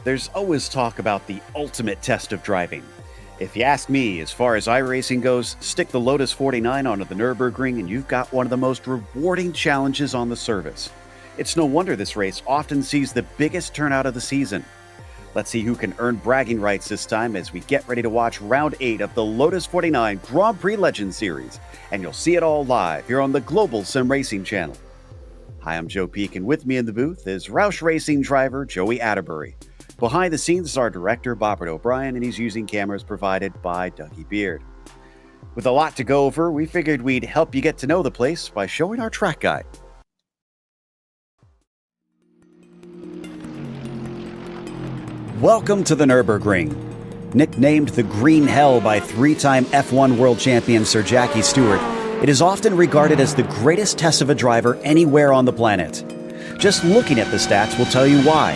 There's always talk about the ultimate test of driving. If you ask me, as far as iRacing goes, stick the Lotus 49 onto the Nurburgring and you've got one of the most rewarding challenges on the service. It's no wonder this race often sees the biggest turnout of the season. Let's see who can earn bragging rights this time as we get ready to watch Round 8 of the Lotus 49 Grand Prix Legends Series. And you'll see it all live here on the Global Sim Racing channel. Hi, I'm Joe Peak, and with me in the booth is Roush Racing driver Joey Atterbury. Behind the scenes is our director, Bobbert O'Brien, and he's using cameras provided by Dougie Beard. With a lot to go over, we figured we'd help you get to know the place by showing our track guide. Welcome to the Nurburgring. Nicknamed the Green Hell by three-time F1 world champion Sir Jackie Stewart, it is often regarded as the greatest test of a driver anywhere on the planet. Just looking at the stats will tell you why.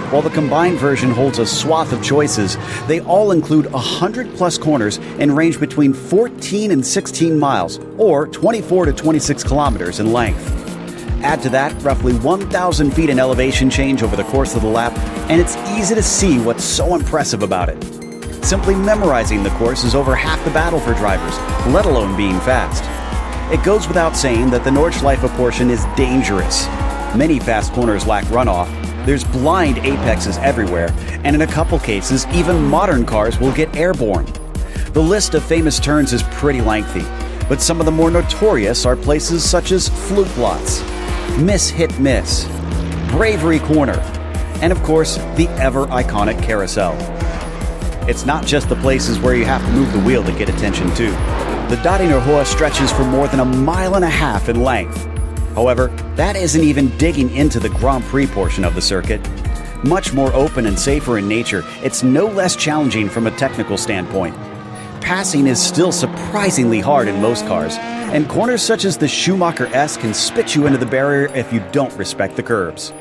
While the combined version holds a swath of choices, they all include 100-plus corners and range between 14 and 16 miles, or 24 to 26 kilometers in length. Add to that roughly 1,000 feet in elevation change over the course of the lap, and it's easy to see what's so impressive about it. Simply memorizing the course is over half the battle for drivers, let alone being fast. It goes without saying that the Nordschleife portion is dangerous. Many fast corners lack runoff, there's blind apexes everywhere, and in a couple cases, even modern cars will get airborne. The list of famous turns is pretty lengthy, but some of the more notorious are places such as fluke lots, miss hit miss, bravery corner, and of course, the ever iconic carousel. It's not just the places where you have to move the wheel to get attention too. The Dottinger Hoa stretches for more than 1.5 miles in length. However, that isn't even digging into the Grand Prix portion of the circuit. Much more open and safer in nature, it's no less challenging from a technical standpoint. Passing is still surprisingly hard in most cars, and corners such as the Schumacher S can spit you into the barrier if you don't respect the curbs.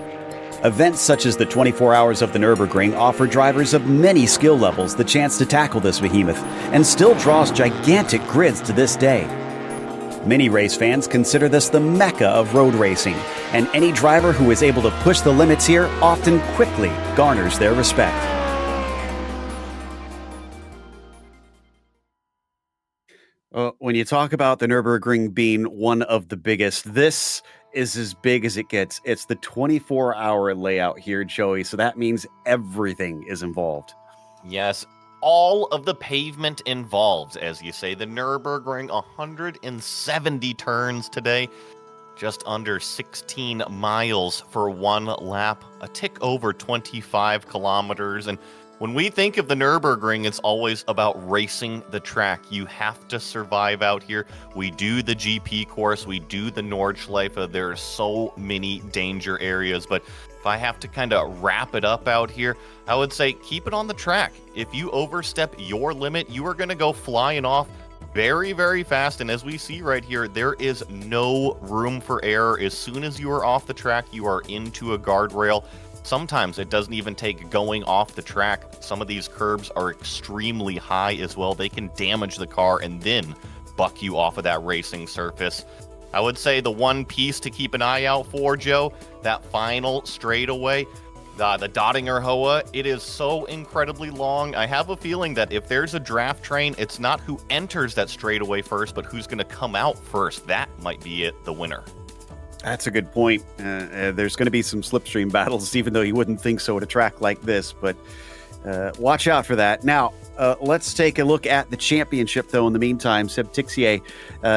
Events such as the 24 Hours of the Nürburgring offer drivers of many skill levels the chance to tackle this behemoth, and still draws gigantic grids to this day. Many race fans consider this the mecca of road racing, and any driver who is able to push the limits here often quickly garners their respect. When you talk about the Nürburgring being one of the biggest, this is as big as it gets. It's the 24-hour layout here, Joey, so that means everything is involved. Yes, all of the pavement involved, as you say. The Nürburgring, 170 turns today, just under 16 miles for one lap, a tick over 25 kilometers. And when we think of the Nürburgring, it's always about racing the track. You have to survive out here. We do the GP course, we do the Nordschleife. There are so many danger areas, but if I have to kind of wrap it up out here, I would say keep it on the track. If you overstep your limit, you are going to go flying off very, very fast. And as we see right here, there is no room for error. As soon as you are off the track, you are into a guardrail. Sometimes it doesn't even take going off the track. Some of these curbs are extremely high as well. They can damage the car and then buck you off of that racing surface. I would say the one piece to keep an eye out for, Joe, that final straightaway, the Dottinger Hoa, it is so incredibly long. I have a feeling that if there's a draft train, it's not who enters that straightaway first, but who's going to come out first. That might be the winner. That's a good point. There's going to be some slipstream battles, even though you wouldn't think so at a track like this, but watch out for that. Now, let's take a look at the championship, though. In the meantime, Seb Tixier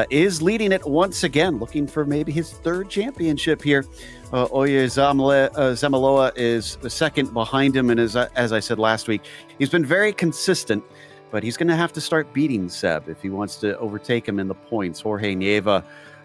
is leading it once again, looking for maybe his third championship here. Oye Zamaloa is the second behind him, and as I said last week, he's been very consistent, but he's going to have to start beating Seb if he wants to overtake him in the points. Jorge Nieva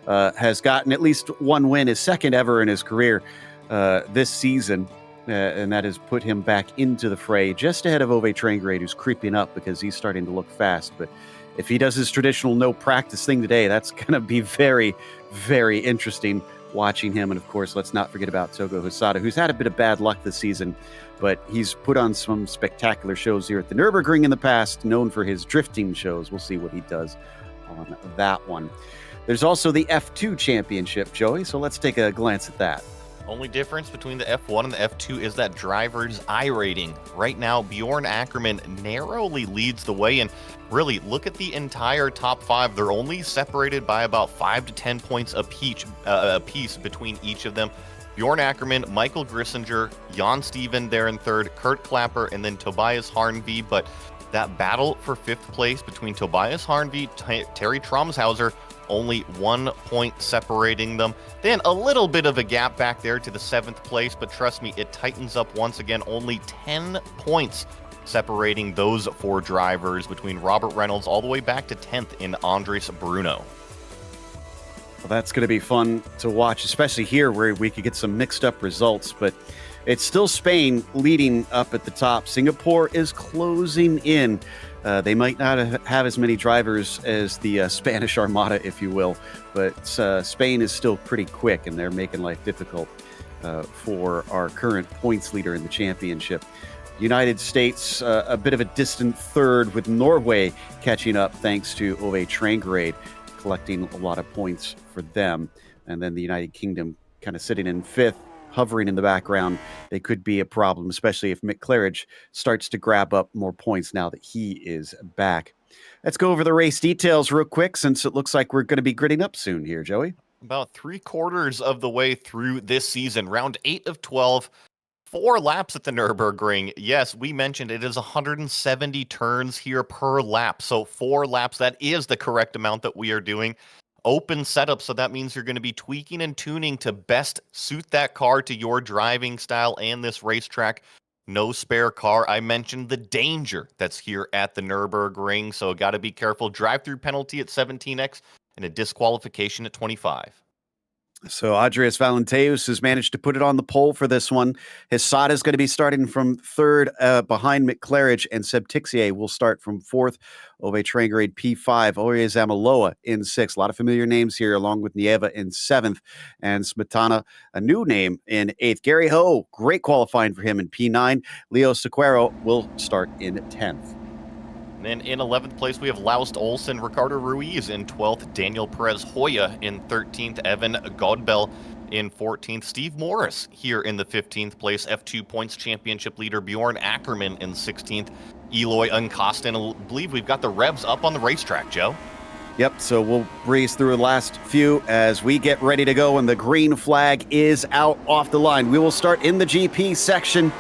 has gotten at least one win, his second ever in his career this season. And that has put him back into the fray, just ahead of Ove Trangrade, who's creeping up because he's starting to look fast. But if he does his traditional no practice thing today, that's going to be very, very interesting watching him. And of course, let's not forget about Togo Hosada, who's had a bit of bad luck this season, but he's put on some spectacular shows here at the Nürburgring in the past, known for his drifting shows. We'll see what he does on that one. There's also the F2 championship, Joey, so let's take a glance at that. Only difference between the F1 and the F2 is that driver's iRating. Right now, Bjorn Ackerman narrowly leads the way, and really, look at the entire top 5. They're only separated by about 5 to 10 points apiece between each of them. Bjorn Ackerman, Michael Grissinger, Jan Steven there in third, Kurt Clapper, and then Tobias Harnvey. But that battle for 5th place between Tobias Harnvey, Terry Tromshauser, only 1 point separating them. Then a little bit of a gap back there to the 7th place, but trust me, it tightens up once again. Only 10 points separating those 4 drivers between Robert Reynolds all the way back to 10th in Andres Bruno. Well, that's going to be fun to watch, especially here where we could get some mixed up results, but it's still Spain leading up at the top. Singapore is closing in. They might not have as many drivers as the Spanish Armada, if you will, but Spain is still pretty quick, and they're making life difficult for our current points leader in the championship. United States, a bit of a distant third, with Norway catching up thanks to Ove Trangrade collecting a lot of points for them. And then the United Kingdom kind of sitting in 5th, hovering in the background. They could be a problem, especially if Mick Claridge starts to grab up more points now that he is back. Let's go over the race details real quick, since it looks like we're going to be gridding up soon here, Joey. About 3/4 of the way through this season, round 8 of 12, 4 laps at the Nurburgring. Yes, we mentioned it is 170 turns here per lap. So 4 laps, that is the correct amount that we are doing. Open setup, so that means you're going to be tweaking and tuning to best suit that car to your driving style and this racetrack. No spare car. I mentioned the danger that's here at the Nurburgring, so got to be careful. Drive-through penalty at 17x and a disqualification at 25. So Andreas Valenteus has managed to put it on the pole for this one. Hisada is going to be starting from 3rd behind Mick Claridge, and Seb Tixier will start from 4th. Ove Trangrade P5, Orie Zamaloa in 6th. A lot of familiar names here, along with Nieva in 7th, and Smetana, a new name, in 8th. Gary Ho, great qualifying for him in P9. Leo Sequeiro will start in 10th. And then in 11th place, we have Laust Olsen, Ricardo Ruiz in 12th, Daniel Perez Hoya in 13th, Evan Godbell in 14th, Steve Morris here in the 15th place, F2 points championship leader Bjorn Ackerman in 16th, Eloy Unkosten. I believe we've got the revs up on the racetrack, Joe. Yep, so we'll breeze through the last few as we get ready to go, and the green flag is out off the line. We will start in the GP section.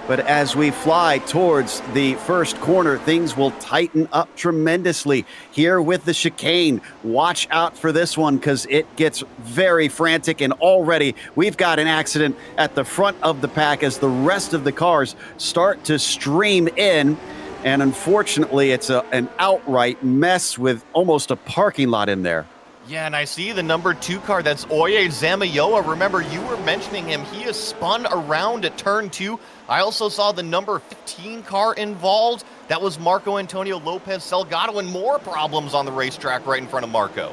But as we fly towards the first corner, things will tighten up tremendously here with the chicane. Watch out for this one, because it gets very frantic, and already we've got an accident at the front of the pack as the rest of the cars start to stream in. And unfortunately, it's an outright mess with almost a parking lot in there. Yeah, and I see the number 2 car. That's Oye Zamayoa. Remember, you were mentioning him. He is spun around at turn 2. I also saw the number 15 car involved. That was Marco Antonio Lopez Salgado, and more problems on the racetrack right in front of Marco.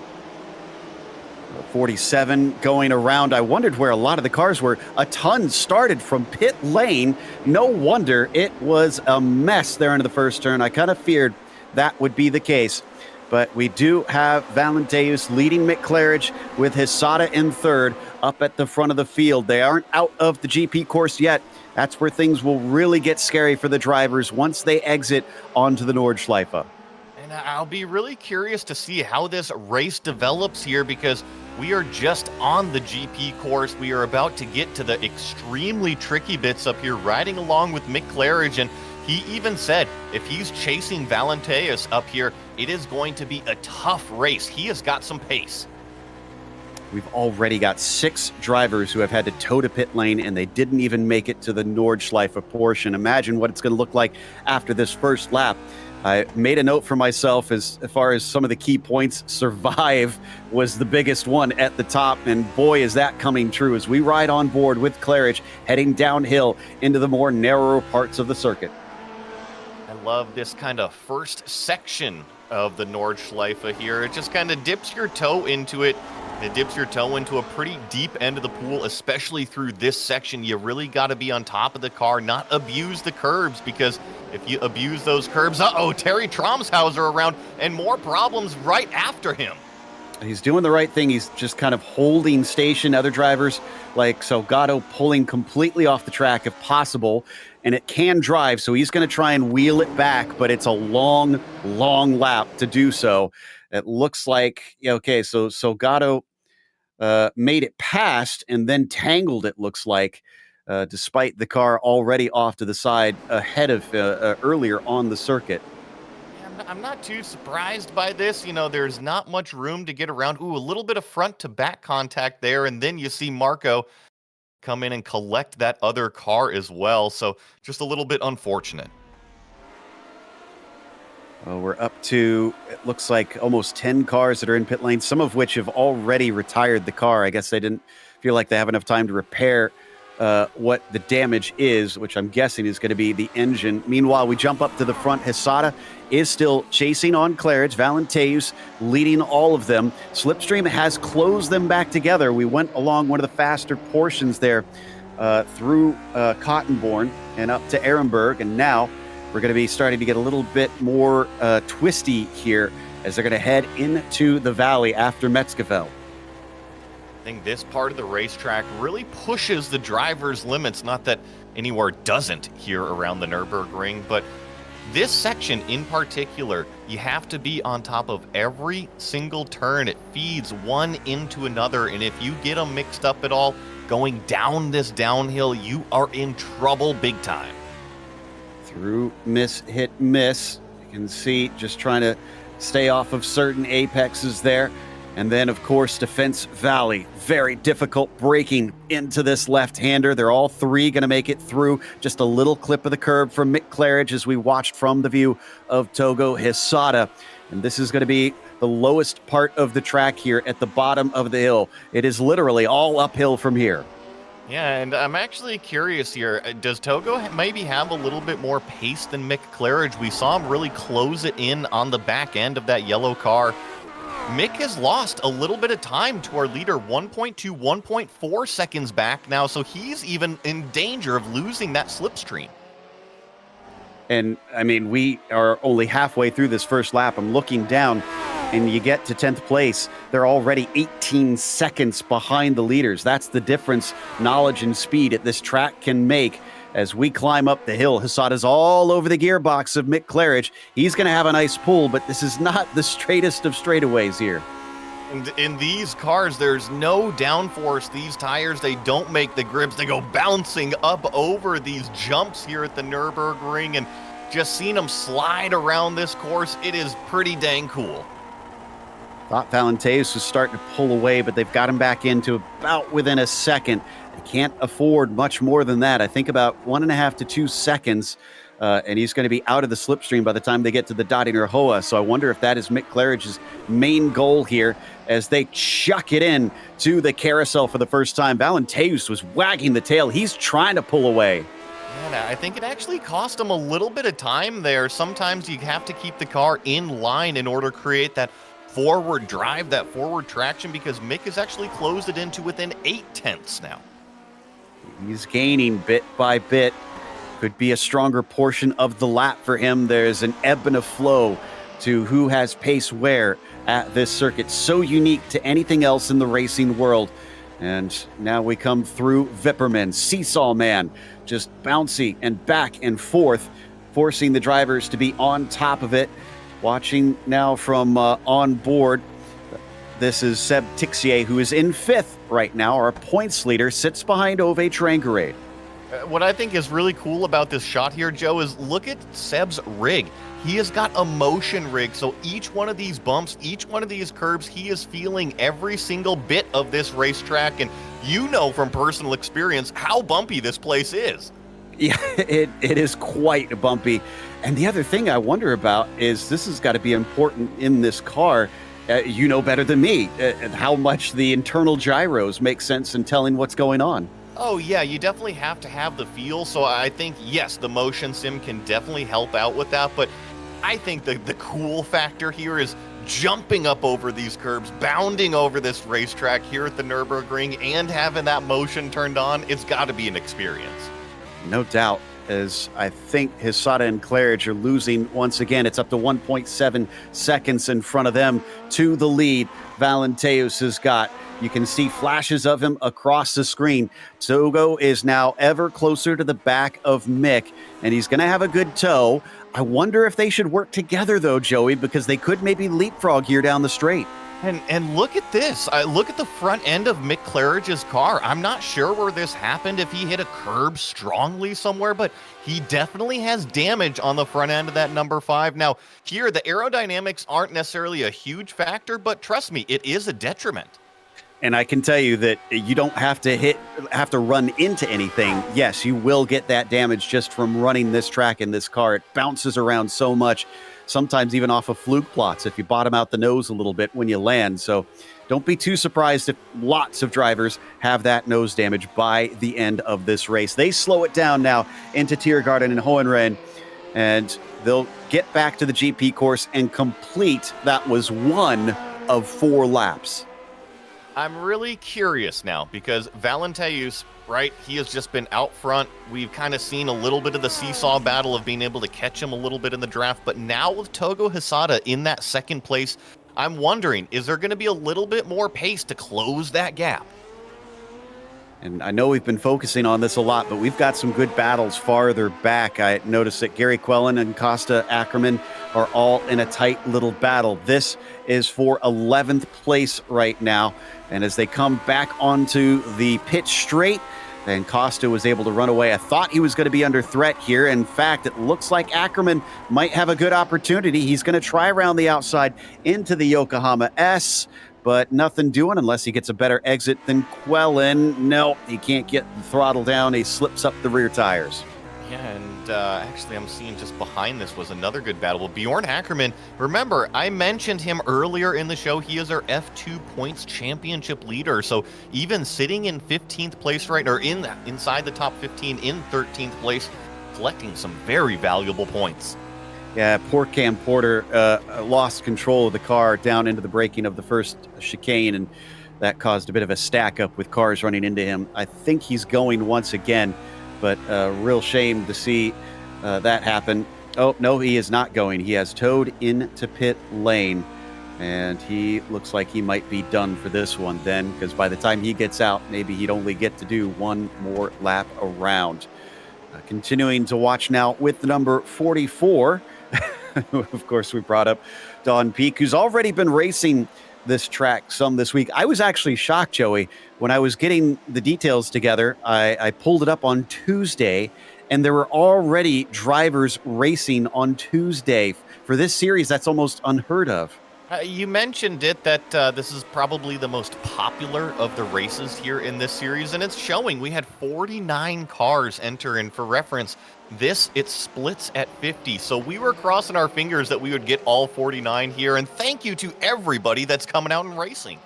47 going around. I wondered where a lot of the cars were. A ton started from pit lane. No wonder it was a mess there into the first turn. I kind of feared that would be the case. But we do have Valenteus leading Mick Claridge with Hisada in 3rd up at the front of the field. They aren't out of the GP course yet. That's where things will really get scary for the drivers once they exit onto the Nordschleife. And I'll be really curious to see how this race develops here, because we are just on the GP course. We are about to get to the extremely tricky bits up here, riding along with Mick Claridge, and he even said if he's chasing Valenteus up here, it is going to be a tough race. He has got some pace. We've already got 6 drivers who have had to toe to pit lane, and they didn't even make it to the Nordschleife portion. Imagine what it's going to look like after this first lap. I made a note for myself as far as some of the key points. Survive was the biggest one at the top, and boy, is that coming true as we ride on board with Claridge heading downhill into the more narrower parts of the circuit. I love this kind of first section of the Nordschleife here. It just kind of dips your toe into it. It dips your toe into a pretty deep end of the pool, especially through this section. You really got to be on top of the car, not abuse the curbs, because if you abuse those curbs, Terry Tromshauser around, and more problems right after him. He's doing the right thing. He's just kind of holding station. Other drivers like Salgado pulling completely off the track if possible, and it can drive, so he's going to try and wheel it back, but it's a long, long lap to do so. It looks like, okay, so Salgado made it past and then tangled, it looks like, despite the car already off to the side ahead of earlier on the circuit. I'm not too surprised by this. There's not much room to get around. Ooh, a little bit of front to back contact there. And then you see Marco come in and collect that other car as well. So just a little bit unfortunate. Well, we're up to, it looks like, almost 10 cars that are in pit lane, some of which have already retired the car. I guess they didn't feel like they have enough time to repair what the damage is, which I'm guessing is going to be the engine. Meanwhile, we jump up to the front. Hesada is still chasing on Claridge. Valenteus leading all of them. Slipstream has closed them back together. We went along one of the faster portions there through Cottonbourne and up to Ehrenberg, and now we're going to be starting to get a little bit more twisty here as they're going to head into the valley after Metzgefell. I think this part of the racetrack really pushes the driver's limits. Not that anywhere doesn't here around the Nurburgring, but this section in particular, you have to be on top of every single turn. It feeds one into another, and if you get them mixed up at all, going down this downhill, you are in trouble big time. Through miss, hit, miss. You can see just trying to stay off of certain apexes there. And then, of course, Defense Valley. Very difficult braking into this left-hander. They're all three going to make it through. Just a little clip of the curb from Mick Claridge as we watched from the view of Togo Hesada. And this is going to be the lowest part of the track here at the bottom of the hill. It is literally all uphill from here. Yeah, and I'm actually curious here. Does Togo maybe have a little bit more pace than Mick Claridge? We saw him really close it in on the back end of that yellow car. Mick has lost a little bit of time to our leader, 1.2, 1.4 seconds back now, so he's even in danger of losing that slipstream. And, I mean, we are only halfway through this first lap. I'm looking down, and you get to 10th place. They're already 18 seconds behind the leaders. That's the difference knowledge and speed at this track can make. As we climb up the hill, Hesada's all over the gearbox of Mick Claridge. He's going to have a nice pull, but this is not the straightest of straightaways here. And in these cars, there's no downforce. These tires, they don't make the grips. They go bouncing up over these jumps here at the Nürburgring, and just seeing them slide around this course, it is pretty dang cool. Thought Valenteus was starting to pull away, but they've got him back into about within a second. They can't afford much more than that. I think about 1.5 to 2 seconds, and he's going to be out of the slipstream by the time they get to the Dottinger Hoa. So I wonder if that is Mick Claridge's main goal here as they chuck it in to the carousel for the first time. Valenteus was wagging the tail. He's trying to pull away. Yeah, I think it actually cost him a little bit of time there. Sometimes you have to keep the car in line in order to create that forward drive, that forward traction, because Mick has actually closed it into within 0.8 now. He's gaining bit by bit. Could be a stronger portion of the lap for him. There's an ebb and a flow to who has pace where at this circuit. So unique to anything else in the racing world. And now we come through Vipperman, Seesaw Man, just bouncy and back and forth, forcing the drivers to be on top of it. Watching now from on board, this is Seb Tixier, who is in 5th right now. Our points leader sits behind Ove Trangarade. What I think is really cool about this shot here, Joe, is look at Seb's rig. He has got a motion rig, so each one of these bumps, each one of these curbs, he is feeling every single bit of this racetrack, and you know from personal experience how bumpy this place is. Yeah, it is quite bumpy. And the other thing I wonder about is this has got to be important in this car. You know better than me how much the internal gyros make sense in telling what's going on. Oh, yeah, you definitely have to have the feel. So I think, yes, the motion sim can definitely help out with that. But I think the cool factor here is jumping up over these curbs, bounding over this racetrack here at the Nürburgring, and having that motion turned on. It's got to be an experience. No doubt. as I think Hisada and Claridge are losing once again. It's up to 1.7 seconds in front of them to the lead. Valenteus has got, you can see flashes of him across the screen. Togo is now ever closer to the back of Mick, and he's going to have a good tow. I wonder if they should work together, though, Joey, because they could maybe leapfrog here down the straight. And look at this. Look at the front end of Mick Claridge's car. I'm not sure where this happened, if he hit a curb strongly somewhere, but he definitely has damage on the front end of that number 5. Now, here, the aerodynamics aren't necessarily a huge factor, but trust me, it is a detriment. And I can tell you that you don't have to run into anything. Yes, you will get that damage just from running this track in this car. It bounces around so much, sometimes even off of fluke plots if you bottom out the nose a little bit when you land. So don't be too surprised if lots of drivers have that nose damage by the end of this race. They slow it down now into Tiergarten and Hohenrenn, and they'll get back to the GP course and complete. That was 1 of 4 laps. I'm really curious now because Valenteus, right, he has just been out front. We've kind of seen a little bit of the seesaw battle of being able to catch him a little bit in the draft. But now with Togo Hisada in that second place, I'm wondering, is there going to be a little bit more pace to close that gap? And I know we've been focusing on this a lot, but we've got some good battles farther back. I noticed that Gary Quellen and Costa Ackerman are all in a tight little battle. This is for 11th place right now. And as they come back onto the pit straight, then Costa was able to run away. I thought he was going to be under threat here. In fact, it looks like Ackerman might have a good opportunity. He's going to try around the outside into the Yokohama S, but nothing doing unless he gets a better exit than Quellen. No, he can't get the throttle down. He slips up the rear tires. Yeah, and actually I'm seeing just behind this was another good battle. Well, Bjorn Ackerman, remember, I mentioned him earlier in the show. He is our F2 points championship leader. So even sitting in 15th place right, or inside the top 15 in 13th place, collecting some very valuable points. Yeah, poor Cam Porter lost control of the car down into the braking of the first chicane, and that caused a bit of a stack up with cars running into him. I think he's going once again, but real shame to see that happen. Oh, no, he is not going. He has towed into pit lane, and he looks like he might be done for this one then, because by the time he gets out, maybe he'd only get to do one more lap around. Continuing to watch now with the number 44. Of course, we brought up Don Peak, who's already been racing this track some this week. I was actually shocked, Joey, when I was getting the details together. I pulled it up on Tuesday, and there were already drivers racing on Tuesday. For this series, that's almost unheard of. You mentioned it that this is probably the most popular of the races here in this series, and it's showing. We had 49 cars enter, and for reference, it splits at 50. So we were crossing our fingers that we would get all 49 here, and thank you to everybody that's coming out and racing.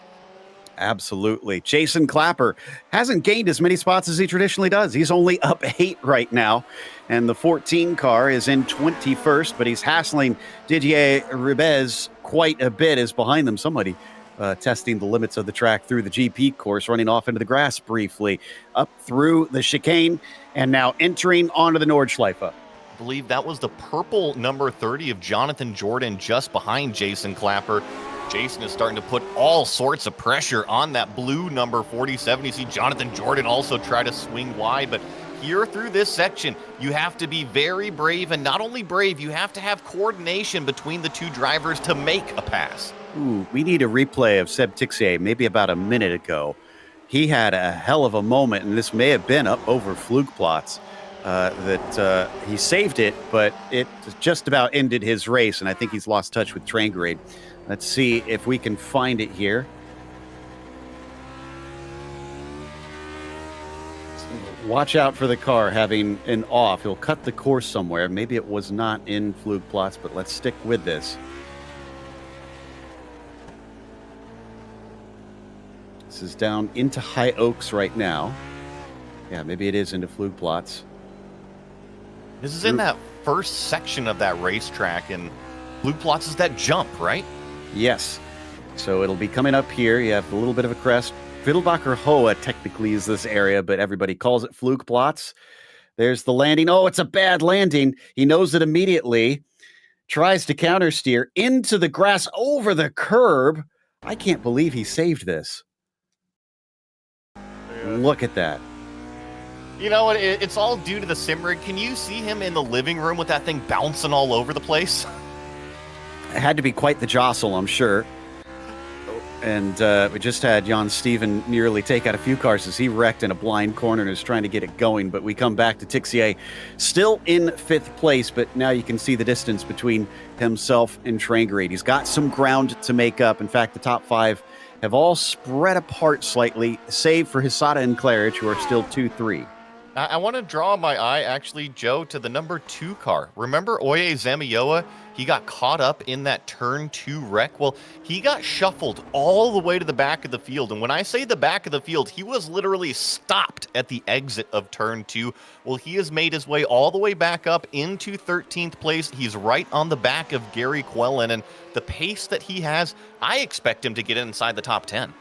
Absolutely. Jason Clapper hasn't gained as many spots as he traditionally does. He's only up 8 right now, and the 14 car is in 21st, but he's hassling Didier Ribez quite a bit. Is behind them somebody testing the limits of the track through the GP course, running off into the grass briefly, up through the chicane, and now entering onto the Nordschleife. I believe that was the purple number 30 of Jonathan Jordan just behind Jason Clapper. Jason is starting to put all sorts of pressure on that blue number 47. You see Jonathan Jordan also try to swing wide, but here through this section, you have to be very brave, and not only brave, you have to have coordination between the two drivers to make a pass. Ooh, we need a replay of Seb Tixier maybe about a minute ago. He had a hell of a moment, and this may have been up over fluke plots, that he saved it, but it just about ended his race, and I think he's lost touch with train grade. Let's see if we can find it here. Watch out for the car having an off. He'll cut the course somewhere. Maybe it was not in fluke plots, but let's stick with this. This is down into High Oaks right now. Yeah, maybe it is into fluke plots. This is in that first section of that racetrack, and fluke plots is that jump, right? Yes. So it'll be coming up here. You have a little bit of a crest. Fiddlebacher Hoa technically is this area, but everybody calls it fluke plots. There's the landing. Oh, it's a bad landing. He knows it immediately. Tries to counter steer into the grass over the curb. I can't believe he saved this. Yeah. Look at that. You know what? It's all due to the sim rig. Can you see him in the living room with that thing bouncing all over the place? It had to be quite the jostle, I'm sure. And we just had Jan Steven nearly take out a few cars as he wrecked in a blind corner and is trying to get it going. But we come back to Tixier, still in 5th place, but now you can see the distance between himself and Trangerade. He's got some ground to make up. In fact, the top 5 have all spread apart slightly, save for Hisada and Claridge, who are still 2-3. I want to draw my eye, actually, Joe, to the number 2 car. Remember Oye Zamayoa? He got caught up in that turn 2 wreck. Well, he got shuffled all the way to the back of the field. And when I say the back of the field, he was literally stopped at the exit of turn 2. Well, he has made his way all the way back up into 13th place. He's right on the back of Gary Quellen. And the pace that he has, I expect him to get inside the top 10.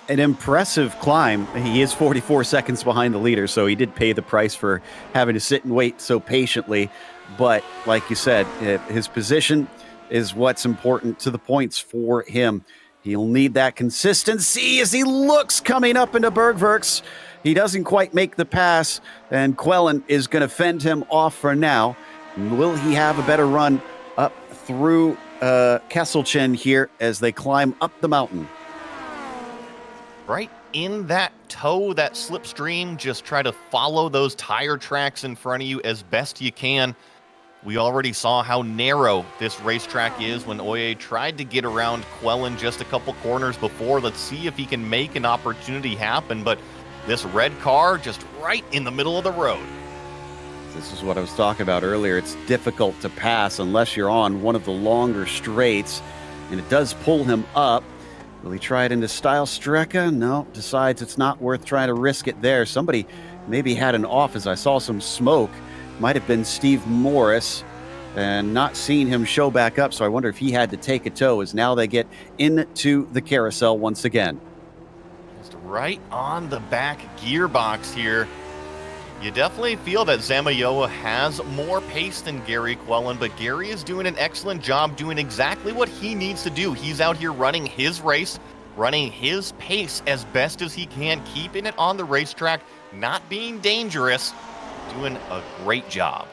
An impressive climb. He is 44 seconds behind the leader, so he did pay the price for having to sit and wait so patiently. But like you said, his position is what's important to the points for him. He'll need that consistency as he looks coming up into Bergwerks. He doesn't quite make the pass, and Quellen is going to fend him off for now. Will he have a better run up through Kesselchen here as they climb up the mountain? Right in that toe, that slipstream, just try to follow those tire tracks in front of you as best you can. We already saw how narrow this racetrack is when Oye tried to get around Quellen just a couple corners before. Let's see if he can make an opportunity happen, but this red car just right in the middle of the road. This is what I was talking about earlier. It's difficult to pass unless you're on one of the longer straights, and it does pull him up. Will he try it into Style Streka? No, decides it's not worth trying to risk it there. Somebody maybe had an off as I saw some smoke. Might have been Steve Morris, and not seeing him show back up, so I wonder if he had to take a tow as now they get into the carousel once again. Just right on the back gearbox here. You definitely feel that Zamayoa has more pace than Gary Quellen, but Gary is doing an excellent job doing exactly what he needs to do. He's out here running his race, running his pace as best as he can, keeping it on the racetrack, not being dangerous, doing a great job.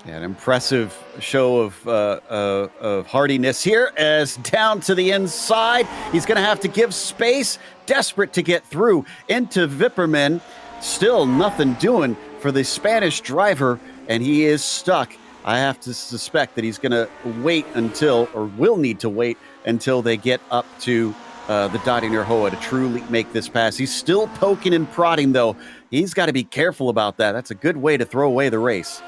Yeah, an impressive show of hardiness here as down to the inside. He's going to have to give space, desperate to get through into Vipperman. Still nothing doing for the Spanish driver, and he is stuck. I have to suspect that he's going to wait until, or will need to wait until they get up to the Dottinger Hoa to truly make this pass. He's still poking and prodding, though. He's got to be careful about that. That's a good way to throw away the race.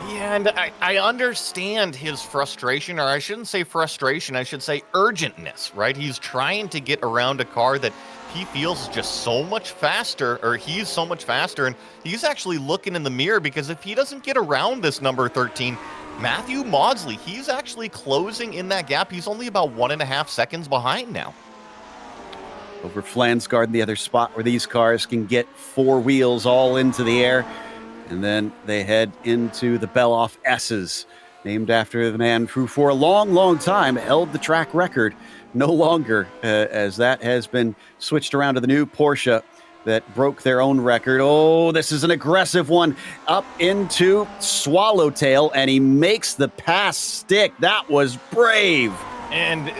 Yeah, and I understand his frustration, or I shouldn't say frustration, I should say urgentness, right? He's trying to get around a car that he feels is just so much faster, or he's so much faster, and he's actually looking in the mirror because if he doesn't get around this number 13, Matthew Maudsley, he's actually closing in that gap. He's only about 1.5 seconds behind now. Over Flansgaard, the other spot where these cars can get 4 wheels all into the air. And then they head into the Beloff S's, named after the man who for a long, long time held the track record. No longer, as that has been switched around to the new Porsche that broke their own record. Oh, this is an aggressive one up into Swallowtail, and he makes the pass stick. That was brave. And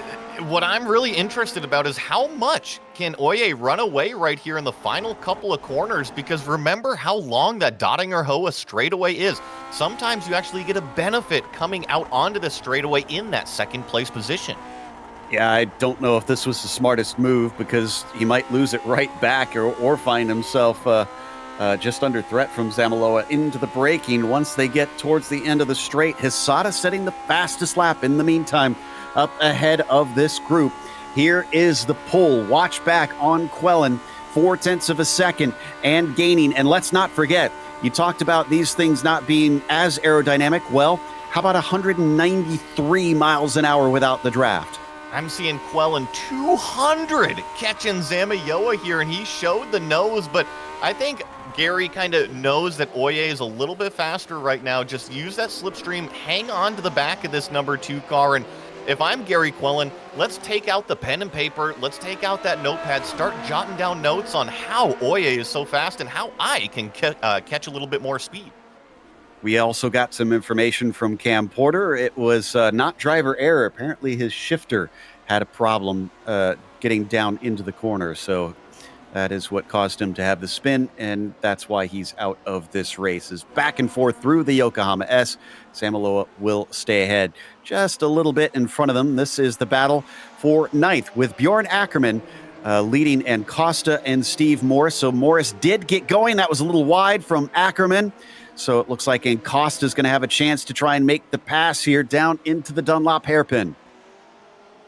what I'm really interested about is how much can Oye run away right here in the final couple of corners, because remember how long that Dottinger Hoa straightaway is. Sometimes you actually get a benefit coming out onto the straightaway in that second place position. Yeah, I don't know if this was the smartest move because he might lose it right back or find himself just under threat from Zamaloa into the braking once they get towards the end of the straight. Hisada setting the fastest lap in the meantime up ahead of this group. Here is the pull. Watch back on Quellen, 0.4 of a second and gaining. And let's not forget, you talked about these things not being as aerodynamic. Well, how about 193 miles an hour without the draft? I'm seeing Quellen 200 catching Zamayoa here, and he showed the nose, but I think Gary kind of knows that Oye is a little bit faster right now. Just use that slipstream, hang on to the back of this number 2 car, and if I'm Gary Quillen, let's take out the pen and paper, let's take out that notepad, start jotting down notes on how Oye is so fast and how I can catch a little bit more speed. We also got some information from Cam Porter. It was not driver error. Apparently his shifter had a problem getting down into the corner. So that is what caused him to have the spin, and that's why he's out of this race. Is back and forth through the Yokohama S. Sam Aloha will stay ahead just a little bit in front of them. This is the battle for ninth with Bjorn Ackerman leading, and Costa and Steve Morris. So Morris did get going. That was a little wide from Ackerman. So it looks like Costa's going to have a chance to try and make the pass here down into the Dunlop hairpin.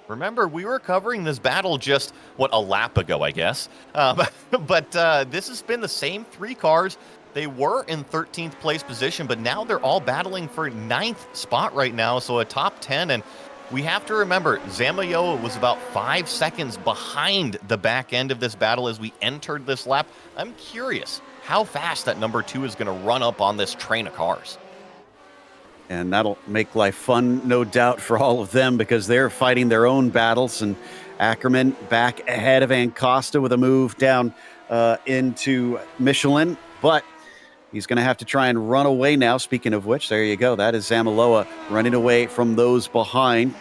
Remember, we were covering this battle just, a lap ago, I guess. But this has been the same 3 cars. They were in 13th place position, but now they're all battling for 9th spot right now, so a top 10. And we have to remember, Zamayoa was about 5 seconds behind the back end of this battle as we entered this lap. I'm curious how fast that number 2 is going to run up on this train of cars. And that'll make life fun, no doubt, for all of them, because they're fighting their own battles. And Ackerman back ahead of Costa with a move down into Michelin. But he's going to have to try and run away now. Speaking of which, there you go. That is Zamaloa running away from those behind.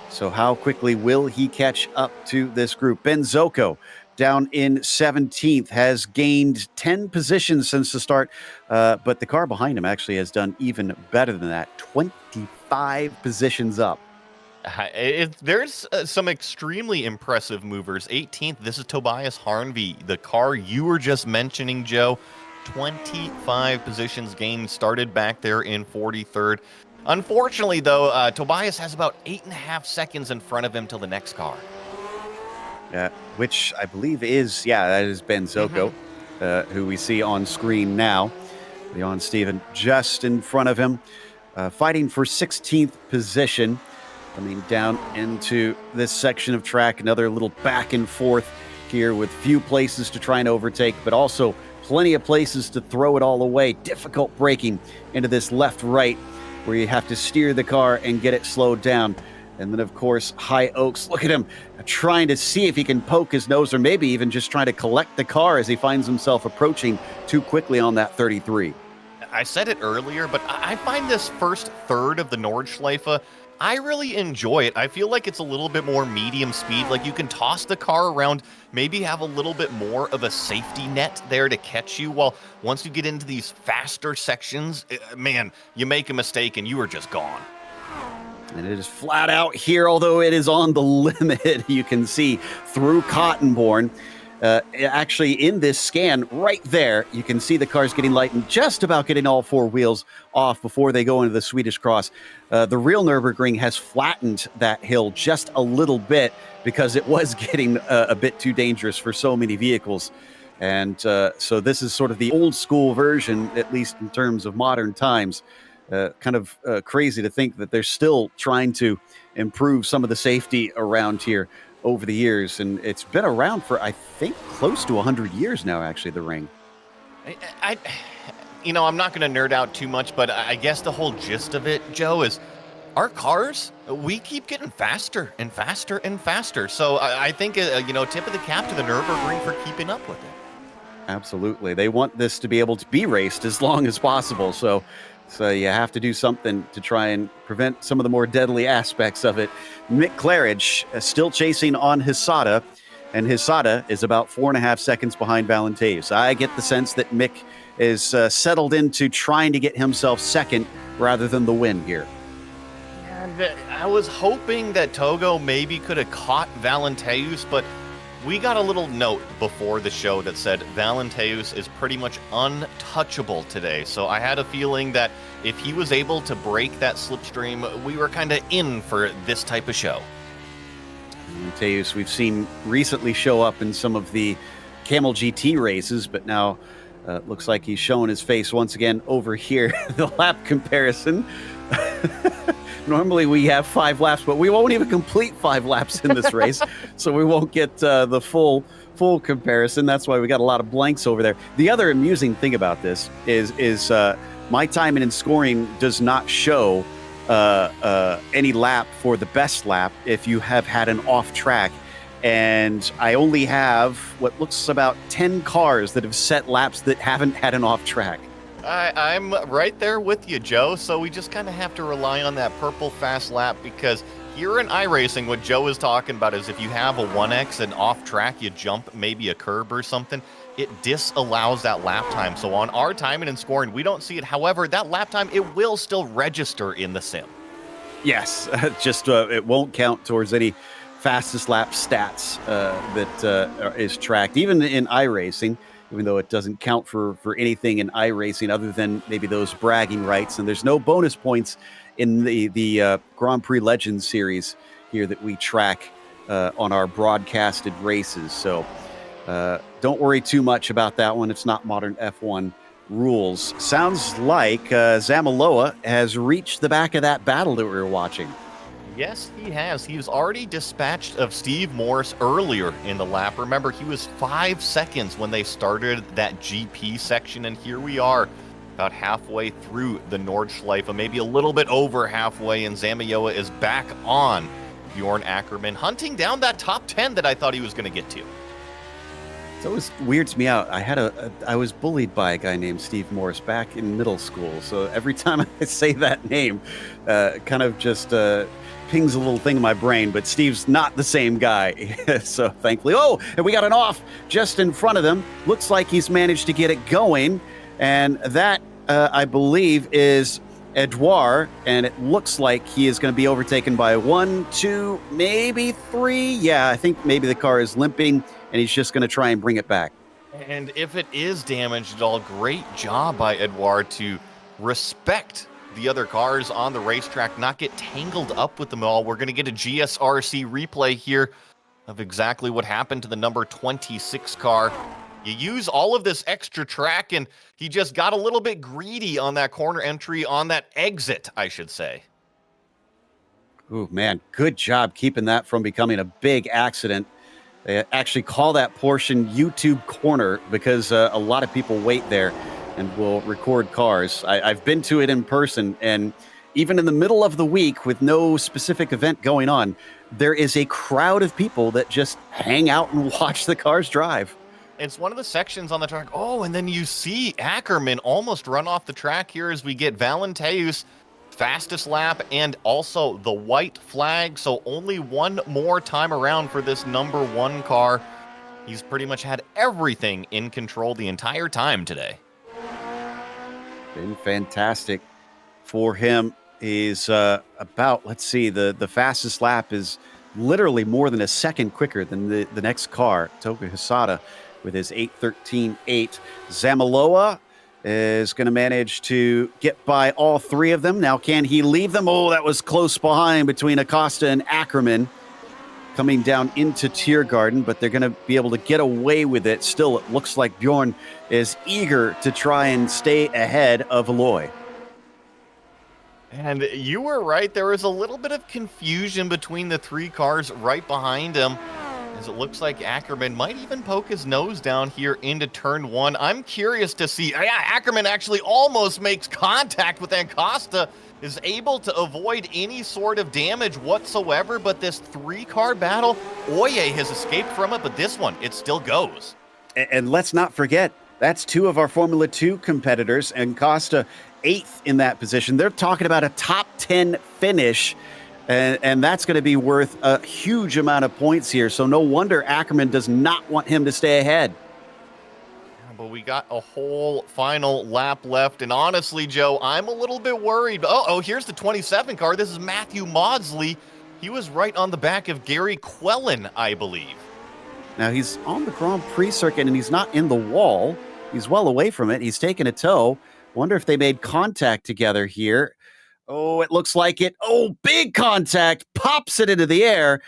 So how quickly will he catch up to this group? Ben Zocco down in 17th, has gained 10 positions since the start, but the car behind him actually has done even better than that, 25 positions up. There's some extremely impressive movers. 18th, this is Tobias Harnvey, the car you were just mentioning, Joe. 25 positions gained, started back there in 43rd. Unfortunately, though, Tobias has about 8.5 seconds in front of him till the next car. Which I believe is, that is Ben Zocco, who we see on screen now. Leon Steven just in front of him, fighting for 16th position. Coming down into this section of track, another little back and forth here with few places to try and overtake, but also plenty of places to throw it all away. Difficult braking into this left-right where you have to steer the car and get it slowed down. And then, of course, High Oaks. Look at him trying to see if he can poke his nose, or maybe even just trying to collect the car as he finds himself approaching too quickly on that 33. I said it earlier, but I find this first third of the Nordschleife, I really enjoy it. I feel like it's a little bit more medium speed. Like you can toss the car around, maybe have a little bit more of a safety net there to catch you. While once you get into these faster sections, man, you make a mistake and you are just gone. And it is flat out here, although it is on the limit. You can see through Cottonborn. Actually, in this scan right there, you can see the cars getting light and just about getting all 4 wheels off before they go into the Swedish Cross. The real Nurburgring has flattened that hill just a little bit because it was getting a bit too dangerous for so many vehicles. And so this is sort of the old school version, at least in terms of modern times. Kind of crazy to think that they're still trying to improve some of the safety around here over the years. And it's been around for, I think, close to 100 years now, actually, the ring. I'm not going to nerd out too much, but I guess the whole gist of it, Joe, is our cars, we keep getting faster and faster and faster. So I think, tip of the cap to the Nürburgring for keeping up with it. Absolutely. They want this to be able to be raced as long as possible. So you have to do something to try and prevent some of the more deadly aspects of it. Mick Claridge still chasing on Hisada, and Hisada is about 4.5 seconds behind Valenteus. I get the sense that Mick is settled into trying to get himself second rather than the win here. And I was hoping that Togo maybe could have caught Valenteus, but we got a little note before the show that said Valenteus is pretty much untouchable today. So I had a feeling that if he was able to break that slipstream, we were kind of in for this type of show. Valenteus, we've seen recently show up in some of the Camel GT races, but now looks like he's showing his face once again over here. The lap comparison. Normally we have 5 laps, but we won't even complete 5 laps in this race, so we won't get the full comparison. That's why we got a lot of blanks over there. The other amusing thing about this is my timing and scoring does not show any lap for the best lap if you have had an off track. And I only have what looks about 10 cars that have set laps that haven't had an off track. I'm right there with you, Joe. So we just kind of have to rely on that purple fast lap, because here in iRacing, what Joe is talking about is if you have a 1X and off track, you jump maybe a curb or something, it disallows that lap time. So on our timing and scoring, we don't see it. However, that lap time, it will still register in the sim. Yes, just it won't count towards any fastest lap stats that is tracked, even in iRacing, even though it doesn't count for anything in iRacing other than maybe those bragging rights. And there's no bonus points in the Grand Prix Legends series here that we track on our broadcasted races. So don't worry too much about that one. It's not modern F1 rules. Sounds like Zamaloa has reached the back of that battle that we were watching. Yes, he has. He was already dispatched of Steve Maurice earlier in the lap. Remember, he was 5 seconds when they started that GP section, and here we are about halfway through the Nordschleife, maybe a little bit over halfway, and Zamaloa is back on Bjorn Ackerman, hunting down that top 10 that I thought he was going to get to. It always weirds me out. I was bullied by a guy named Steve Morris back in middle school, so every time I say that name, kind of just pings a little thing in my brain, but Steve's not the same guy. So thankfully, and we got an off just in front of them. Looks like he's managed to get it going, and that, I believe, is Edouard, and it looks like he is going to be overtaken by 1, 2, maybe 3. Yeah, I think maybe the car is limping, and he's just going to try and bring it back. And if it is damaged at all, great job by Edouard to respect the other cars on the racetrack, not get tangled up with them all. We're going to get a GSRC replay here of exactly what happened to the number 26 car. You use all of this extra track, and he just got a little bit greedy on that corner entry, on that exit, I should say. Ooh, man, good job keeping that from becoming a big accident. They actually call that portion YouTube Corner because a lot of people wait there and will record cars. I've been to it in person, and even in the middle of the week with no specific event going on, there is a crowd of people that just hang out and watch the cars drive. It's one of the sections on the track. Oh, and then you see Ackerman almost run off the track here as we get Valenteus fastest lap and also the white flag. So only one more time around for this number 1 car. He's pretty much had everything in control the entire time today. Been fantastic for him. He's about, let's see, the fastest lap is literally more than a second quicker than the next car, Toka Hisada, with his 8:13.8. Zamaloa is going to manage to get by all 3 of them. Now, can he leave them? Oh, that was close behind between Acosta and Ackerman coming down into Tiergarten, but they're going to be able to get away with it. Still, it looks like Bjorn is eager to try and stay ahead of Eloy. And you were right. There was a little bit of confusion between the 3 cars right behind him, as it looks like Ackerman might even poke his nose down here into turn 1. I'm curious to see. Ackerman actually almost makes contact with Acosta, is able to avoid any sort of damage whatsoever, but this 3-car battle, Oye has escaped from it, but this one, it still goes. And let's not forget, that's 2 of our Formula 2 competitors, and Costa 8th in that position. They're talking about a top 10 finish, and that's going to be worth a huge amount of points here. So no wonder Ackerman does not want him to stay ahead. But we got a whole final lap left, and honestly, Joe, I'm a little bit worried. Oh, here's the 27 car. This is Matthew Maudsley. He was right on the back of Gary Quellen, I believe. Now, he's on the Grand Prix circuit, and he's not in the wall. He's well away from it. He's taken a tow. Wonder if they made contact together here. Oh, it looks like it. Oh, big contact. Pops it into the air.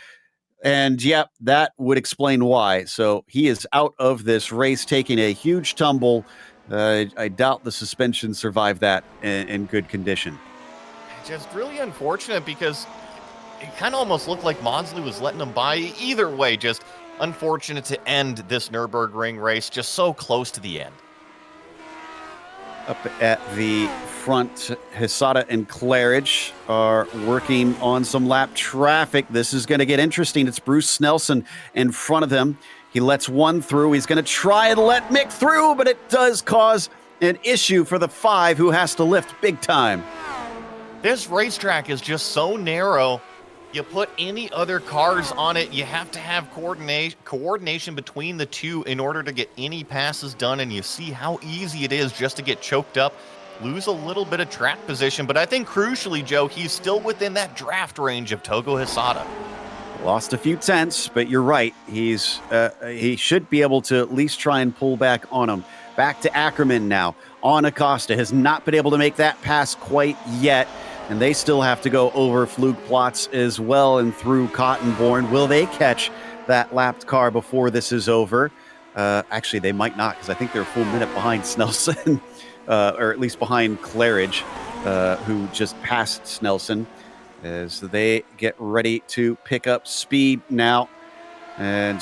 And, yep, that would explain why. So he is out of this race, taking a huge tumble. I doubt the suspension survived that in good condition. just really unfortunate because it kind of almost looked like Maudsley was letting him by. Either way, just unfortunate to end this Nürburgring race just so close to the end. Up at the front, Hissata and Claridge are working on some lap traffic. This is going to get interesting. It's Bruce Snelson in front of them. He lets one through. He's going to try and let Mick through, but it does cause an issue for the 5 who has to lift big time. This racetrack is just so narrow. You put any other cars on it, you have to have coordination between the two in order to get any passes done, and you see how easy it is just to get choked up, lose a little bit of track position. But I think crucially, Joe, he's still within that draft range of Togo Hissata. Lost a few tenths, but you're right. He should be able to at least try and pull back on him. Back to Ackerman now. On Acosta has not been able to make that pass quite yet. And they still have to go over Flugplatz as well and through Cottonborn. Will they catch that lapped car before this is over? Actually, they might not, because I think they're a full minute behind Snelson, or at least behind Claridge, who just passed Snelson, as they get ready to pick up speed now. And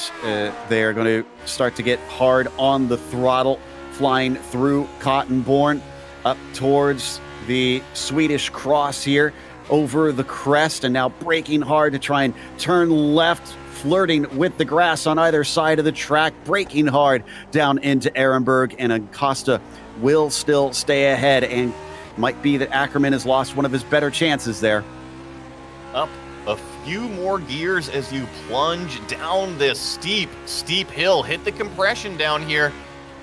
they are going to start to get hard on the throttle, flying through Cottonborn up towards the Swedish cross here, over the crest, and now braking hard to try and turn left, flirting with the grass on either side of the track, braking hard down into Ehrenberg, and Acosta will still stay ahead, and might be that Ackerman has lost one of his better chances there. Up a few more gears as you plunge down this steep hill. Hit the compression down here.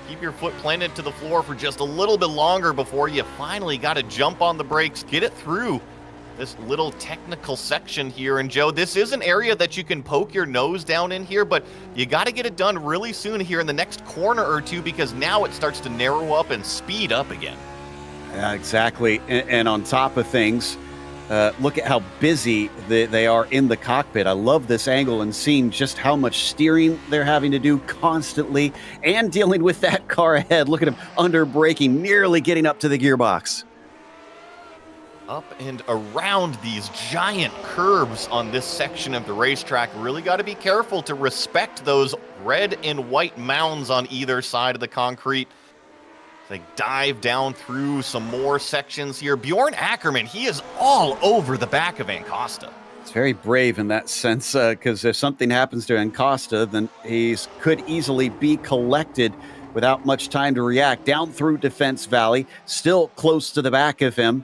Keep your foot planted to the floor for just a little bit longer before you finally got to jump on the brakes, get it through this little technical section here. And Joe, this is an area that you can poke your nose down in here, but you got to get it done really soon here in the next corner or two, because now it starts to narrow up and speed up again. Yeah, exactly. And on top of things, look at how busy they are in the cockpit. I love this angle and seeing just how much steering they're having to do constantly and dealing with that car ahead. Look at him under braking, nearly getting up to the gearbox. Up and around these giant curves on this section of the racetrack. Really got to be careful to respect those red and white mounds on either side of the concrete. They dive down through some more sections here. Bjorn Ackerman, he is all over the back of Acosta. It's very brave in that sense, because if something happens to Acosta, then he could easily be collected without much time to react. Down through Defense Valley, still close to the back of him.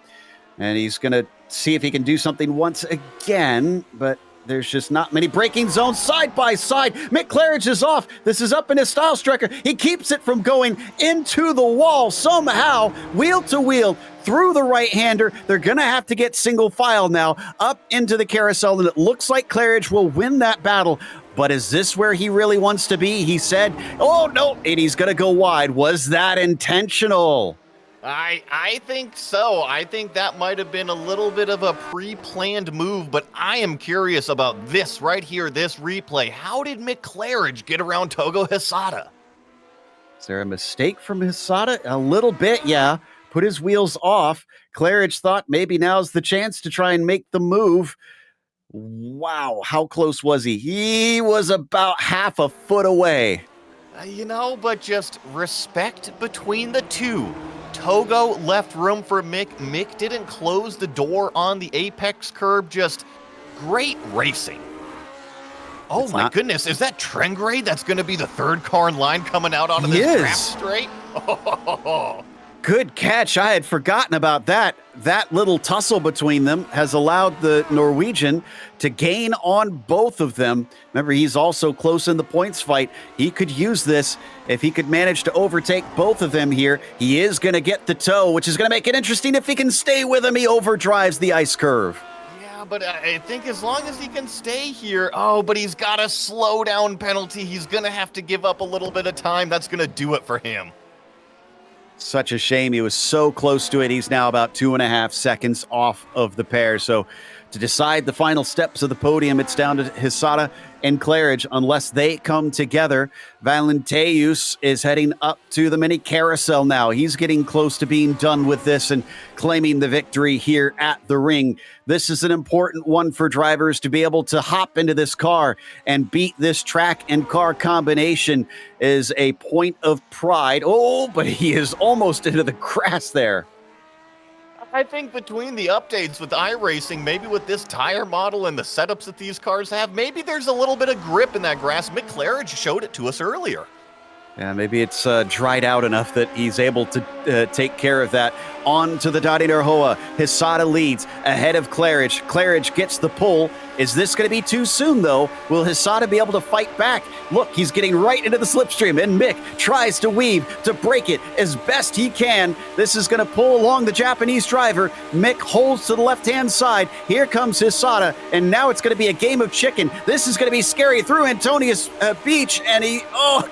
And he's going to see if he can do something once again, but there's just not many braking zones side by side. Mick Claridge is off. This is up in his style striker. He keeps it from going into the wall somehow, wheel to wheel, through the right-hander. They're going to have to get single file now up into the carousel, and it looks like Claridge will win that battle. But is this where he really wants to be? He said, oh, no, and he's going to go wide. Was that intentional? I think so. I think that might have been a little bit of a pre-planned move, but I am curious about this right here, this replay. How did Mick Claridge get around Togo Hissata? Is there a mistake from Hissata? A little bit, yeah. Put his wheels off. Claridge thought maybe now's the chance to try and make the move. Wow, how close was he? He was about half a foot away. But just respect between the two. Togo left room for Mick. Mick didn't close the door on the apex curb. Just great racing. Oh, my goodness. Is that Trengrade that's going to be the third car in line coming out onto this trap straight? Oh. Good catch. I had forgotten about that. That little tussle between them has allowed the Norwegian to gain on both of them. Remember, he's also close in the points fight. He could use this. If he could manage to overtake both of them here, he is going to get the toe, which is going to make it interesting. If he can stay with him, he overdrives the ice curve. Yeah, but I think as long as he can stay here, but he's got a slow down penalty. He's going to have to give up a little bit of time. That's going to do it for him. Such a shame. He was so close to it. He's now about 2.5 seconds off of the pair. So To decide the final steps of the podium, it's down to Hisada and Claridge. Unless they come together, Valenteus is heading up to the mini carousel now. He's getting close to being done with this and claiming the victory here at the ring. This is an important one for drivers to be able to hop into this car and beat this track and car combination is a point of pride. Oh, but he is almost into the grass there. I think between the updates with iRacing, maybe with this tire model and the setups that these cars have, maybe there's a little bit of grip in that grass. Mick Claridge showed it to us earlier. Yeah, maybe it's dried out enough that he's able to take care of that. On to the Dadi Nerhoa. Hisada leads ahead of Claridge. Claridge gets the pull. Is this going to be too soon, though? Will Hisada be able to fight back? Look, he's getting right into the slipstream, and Mick tries to weave to break it as best he can. This is going to pull along the Japanese driver. Mick holds to the left-hand side. Here comes Hisada, and now it's going to be a game of chicken. This is going to be scary through Antonius Beach, and he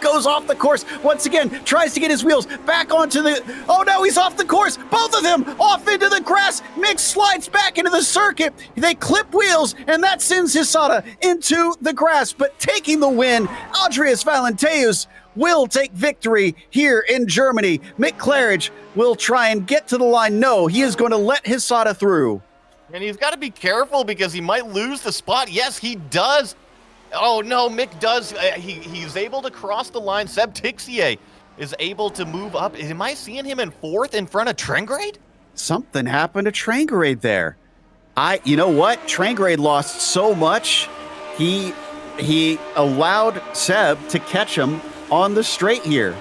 goes off the course once again, tries to get his wheels back onto the... Oh, no, he's off the course. Both of them off into the grass. Mick slides back into the circuit. They clip wheels, and that sends Hisada into the grass. But taking the win, Andreas Valenteus will take victory here in Germany. Mick Claridge will try and get to the line. No, he is going to let Hisada through. And he's got to be careful because he might lose the spot. Yes, he does. Oh, no, Mick does. He's able to cross the line. Seb Tixier is able to move up. Am I seeing him in fourth in front of Trengrade? Something happened to Trengrade there. You know what? Trengrade lost so much, he allowed Seb to catch him on the straight here.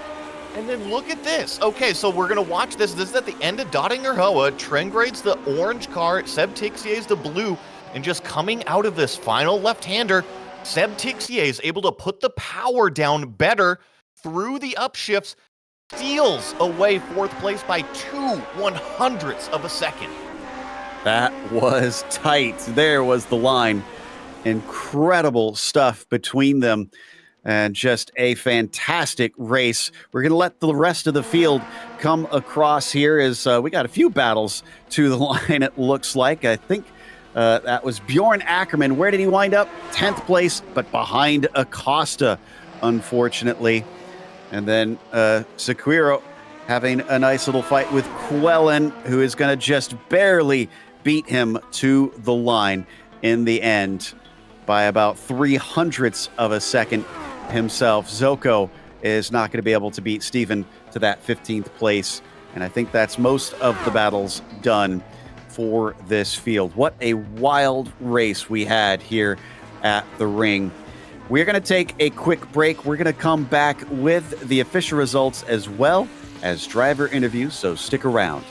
And then look at this. Okay, so we're going to watch this. This is at the end of Dottinger Hoa. Trengrade's the orange car. Seb Tixier's the blue. And just coming out of this final left-hander, Seb Tixier is able to put the power down better through the upshifts, steals away fourth place by 0.02 of a second. That was tight. There was the line. Incredible stuff between them. And just a fantastic race. We're going to let the rest of the field come across here as we got a few battles to the line, it looks like. I think that was Bjorn Ackerman. Where did he wind up? 10th place, but behind Acosta, unfortunately. And then Sequiro having a nice little fight with Quellen, who is going to just barely beat him to the line in the end by about 0.03 of a second himself. Zoko is not going to be able to beat Steven to that 15th place. And I think that's most of the battles done for this field. What a wild race we had here at the ring. We're going to take a quick break. We're going to come back with the official results as well as driver interviews, so stick around.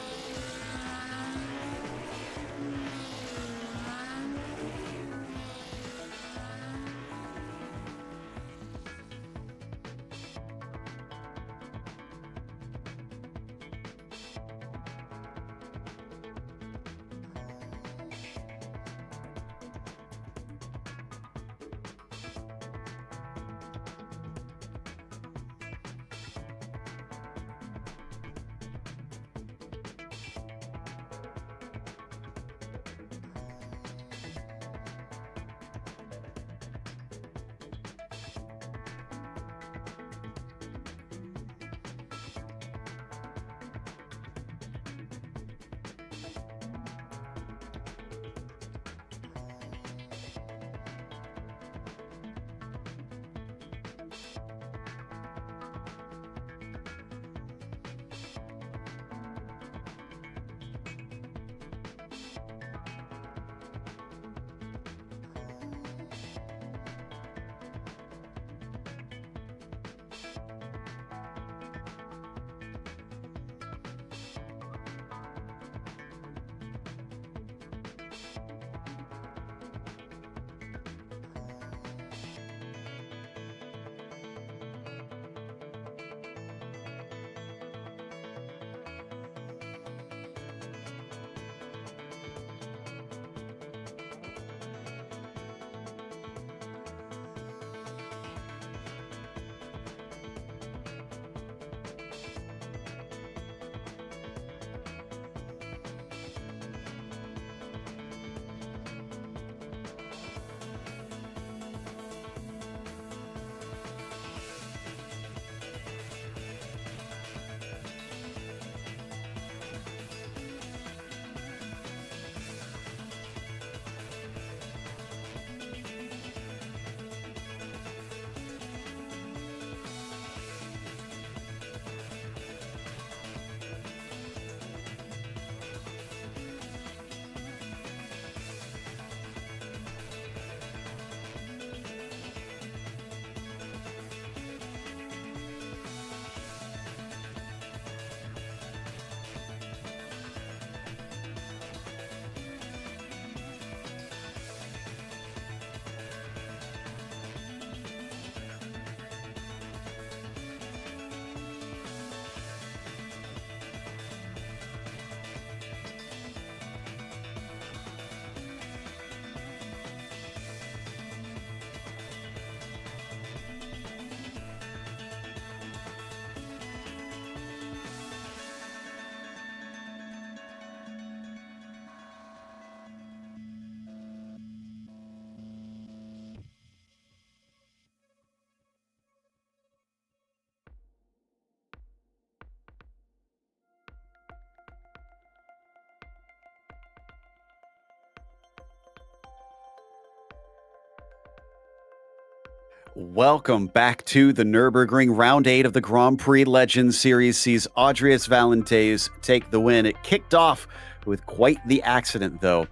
Welcome back to the Nurburgring. Round 8 of the Grand Prix Legends Series sees Audrius Valenteys take the win. It kicked off with quite the accident, though,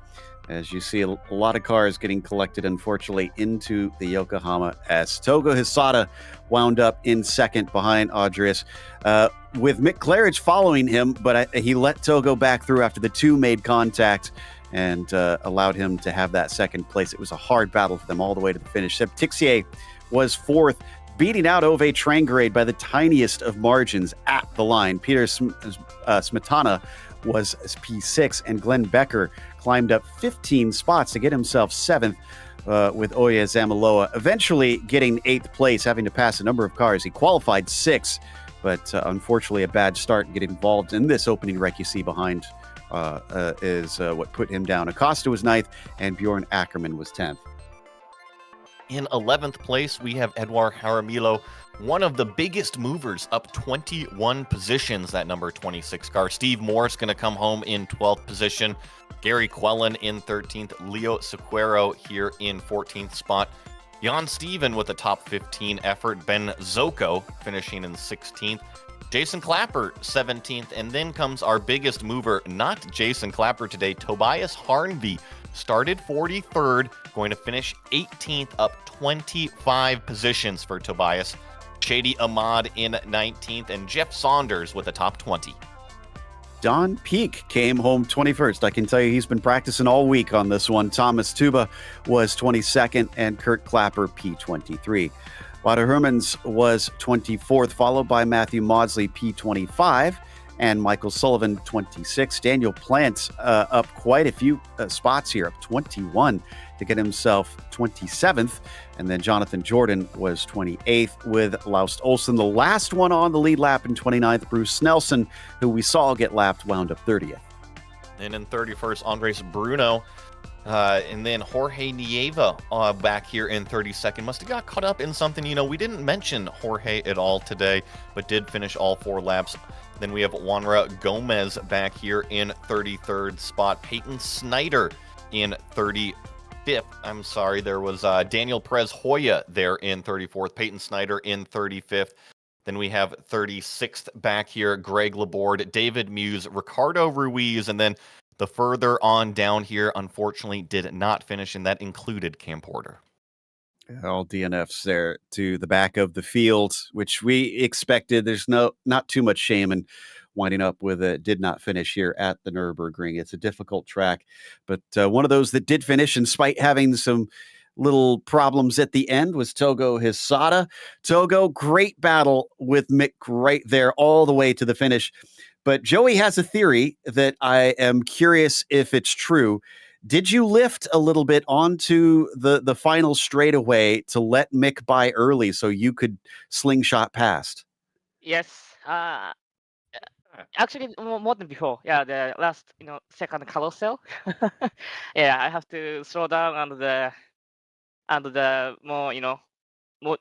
as you see a lot of cars getting collected, unfortunately, into the Yokohama S. Togo Hisada wound up in second behind Audrius, with Mick Claridge following him, but he let Togo back through after the two made contact and allowed him to have that second place. It was a hard battle for them all the way to the finish. Seb Tixier was fourth, beating out Ove Trangrade by the tiniest of margins at the line. Peter Smetana was P6, and Glenn Becker climbed up 15 spots to get himself seventh, with Oya Zamaloa eventually getting eighth place, having to pass a number of cars. He qualified sixth, but unfortunately a bad start and get involved in this opening wreck you see behind is what put him down. Acosta was ninth, and Bjorn Ackerman was 10th. In 11th place, we have Edouard Jaramillo, one of the biggest movers, up 21 positions, that number 26 car. Steve Morris going to come home in 12th position. Gary Quellen in 13th. Leo Sequeiro here in 14th spot. Jan Steven with a top 15 effort. Ben Zoko finishing in 16th. Jason Clapper, 17th. And then comes our biggest mover, not Jason Clapper today, Tobias Harnby. Started 43rd, going to finish 18th, up 25 positions for Tobias. Shady Ahmad in 19th, and Jeff Saunders with a top 20. Don Peak came home 21st. I can tell you he's been practicing all week on this one. Thomas Tuba was 22nd, and Kurt Clapper P23. Wouter Hermans was 24th, followed by Matthew Maudsley P25. And Michael Sullivan, 26. Daniel Plant up quite a few spots here, up 21 to get himself 27th. And then Jonathan Jordan was 28th with Laust Olsen. The last one on the lead lap in 29th, Bruce Nelson, who we saw get lapped, wound up 30th. And in 31st, Andres Bruno. And then Jorge Nieva back here in 32nd. Must have got caught up in something. You know, we didn't mention Jorge at all today, but did finish all four laps. Then we have Juanra Gomez back here in 33rd spot. Peyton Snyder in 35th. I'm sorry, there was Daniel Perez Hoya there in 34th. Peyton Snyder in 35th. Then we have 36th back here, Greg Laborde, David Muse, Ricardo Ruiz, and then the further on down here, unfortunately, did not finish, and that included Cam Porter. All DNFs there to the back of the field, which we expected. There's not too much shame in winding up with it. Did not finish here at the Nurburgring. It's a difficult track, but one of those that did finish, in spite having some little problems at the end, was Togo Hisada. Togo, great battle with Mick right there all the way to the finish. But Joey has a theory that I am curious if it's true. Did you lift a little bit onto the final straightaway to let Mick by early so you could slingshot past? Yes. Actually, more than before. Yeah, the last, second carousel. Yeah, I have to slow down and the more, more